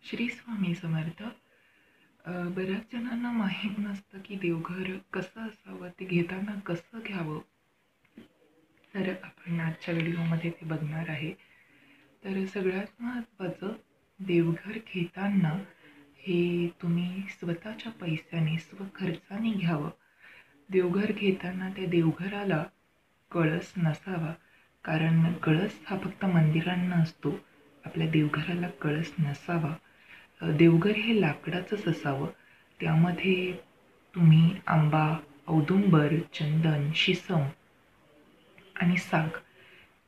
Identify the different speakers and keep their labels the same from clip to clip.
Speaker 1: श्री स्वामी समर्थ. बऱ्याच जणांना माहीत नसतं की देवघर कसं असावं, ते घेताना कसं घ्यावं. तर आपण आजच्या व्हिडिओमध्ये ते बघणार आहे. तर सगळ्यात महत्त्वाचं, देवघर घेताना हे तुम्ही स्वतःच्या पैशाने स्वखर्चाने घ्यावं. देवघर घेताना त्या देवघराला कळस नसावा, कारण कळस हा फक्त मंदिरांना असतो. आपल्या देवघराला कळस नसावा. देवघर हे लाकडाचंच असावं. त्यामध्ये तुम्ही आंबा, औदुंबर, चंदन, शिसम आणि साग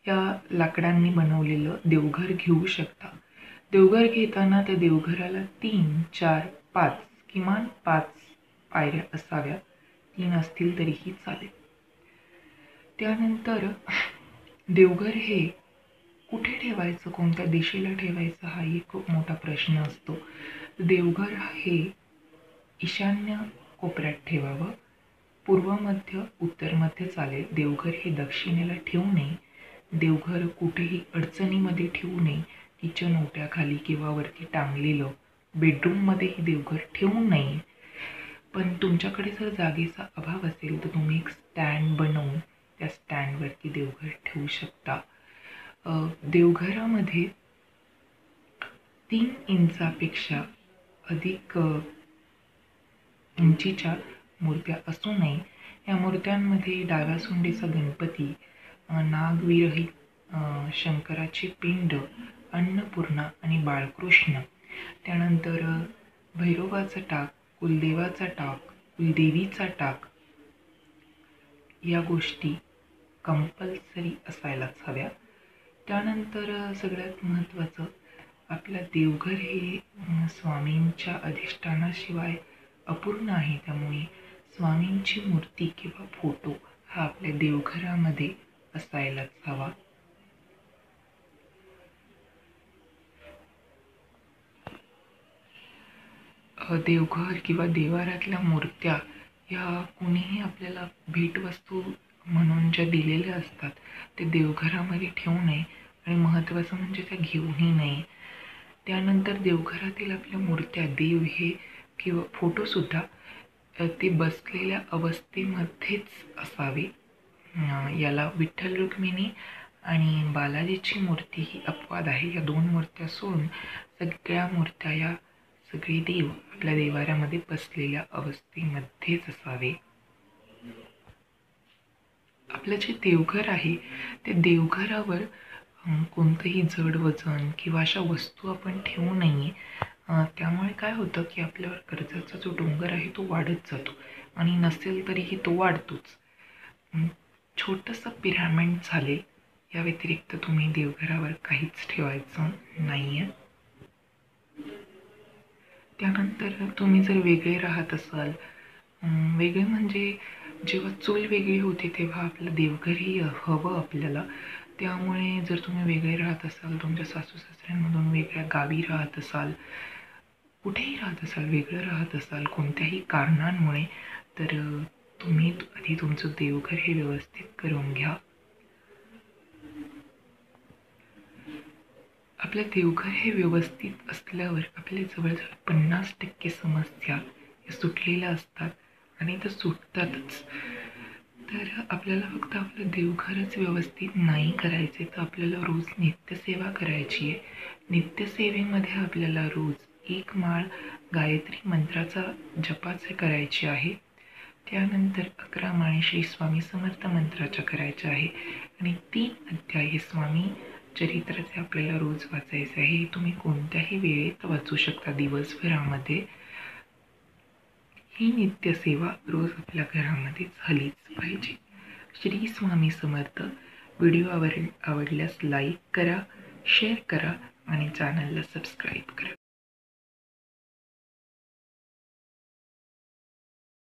Speaker 1: या लाकडांनी बनवलेलं देवघर घेऊ शकता. देवघर घेताना त्या देवघराला 3, 4, 5 किमान 5 पायऱ्या असाव्या. 3 असतील तरीही चालेल. त्यानंतर देवघर हे कुठे ठेवायचं, कोणत्या दिशेला ठेवायचं, हा एक खूप मोठा प्रश्न असतो. देवघर हे ईशान्य कोपऱ्यात ठेवावं. पूर्व मध्य, उत्तर मध्य चालेल. देवघर हे दक्षिणेला ठेवू नये. देवघर कुठेही अडचणीमध्ये ठेवू नये. किचन ओट्याखाली किंवा वरती टांगलेलं बेडरूममध्येही देवघर ठेवू नये. पण तुमच्याकडे जर जागेचा अभाव असेल तर तुम्ही एक स्टँड बनवून त्या स्टँडवरती देवघर ठेवू शकता. देवघरामध्ये 3 इंचापेक्षा अधिक उंचीच्या मूर्त्या असू नये. या मूर्त्यांमध्ये डाव्या सोंडीचा गणपती, नागविरहित शंकराची पिंड, अन्नपूर्णा आणि बाळकृष्ण, त्यानंतर भैरवाचा टाक, कुलदेवाचा टाक, कुलदेवीचा टाक, या गोष्टी कंपल्सरी असायलाच हव्या. त्यानंतर सगळ्यात महत्त्वाचं, आपलं देवघर हे स्वामींच्या अधिष्ठानाशिवाय अपूर्ण आहे. त्यामुळे स्वामींची मूर्ती किंवा फोटो हा आपल्या देवघरामध्ये असायलाच हवा. देवघर किंवा देवाऱ्यातल्या मूर्त्या या कुणीही आपल्याला भेटवस्तू म्हणून ज्या दिलेल्या असतात ते देवघरामध्ये ठेवू नये आणि महत्त्वाचं म्हणजे त्या घेऊही नये. त्यानंतर देवघरातील आपल्या मूर्त्या, देव हे किंवा फोटोसुद्धा ते बसलेल्या अवस्थेमध्येच असावे. याला विठ्ठल रुक्मिणी आणि बालाजीची मूर्ती ही अपवाद आहे. या 2 मूर्त्या सोडून सगळ्या मूर्त्या, या सगळे देव आपल्या देवाऱ्यामध्ये बसलेल्या अवस्थेमध्येच असावे. आपलं जे देवघर आहे ते देवघरावर कोणतंही जड वजन किंवा अशा वस्तू आपण ठेवू नये. त्यामुळे काय होतं की आपल्यावर कर्जाचा जो डोंगर आहे तो वाढत जातो आणि नसेल तरीही तो वाढतोच. छोटंसं पिरॅमिड झाले. या व्यतिरिक्त तुम्ही देवघरावर काहीच ठेवायचं नाही आहे. त्यानंतर तुम्ही जर वेगळे राहत असाल, वेगळे म्हणजे जेव्हा चूल वेगळी होती तेव्हा आपलं देवघरही हवं आपल्याला. त्यामुळे जर तुम्ही वेगळे राहत असाल, तुमच्या सासू सासऱ्यांमधून वेगळ्या गावी राहत असाल, कुठेही राहत असाल, वेगळं राहत असाल कोणत्याही कारणांमुळे, तर तुम्ही आधी तुमचं देवघर हे व्यवस्थित करून घ्या. आपलं देवघर हे व्यवस्थित असल्यावर आपल्या जवळजवळ 50% समस्या या सुटलेल्या असतात आणि त्या सुटतातच. तर आपल्याला फक्त आपलं देवघरच व्यवस्थित नाही करायचे, तर आपल्याला रोज नित्यसेवा करायची आहे. नित्यसेवेमध्ये आपल्याला रोज 1 माळ गायत्री मंत्राचा जपाचे करायची आहे. त्यानंतर 11 माळे श्री स्वामी समर्थ मंत्राच्या करायच्या आहे आणि 3 अध्याय हे स्वामी चरित्राचे आपल्याला रोज वाचायचे आहे. तुम्ही कोणत्याही वेळेत वाचू शकता दिवसभरामध्ये. ही नित्यसेवा रोज आपल्या घरामध्ये झालीच पाहिजे. श्री स्वामी समर्थ. व्हिडिओ आवडल्यास लाईक करा, शेअर करा आणि चॅनलला सबस्क्राईब करा.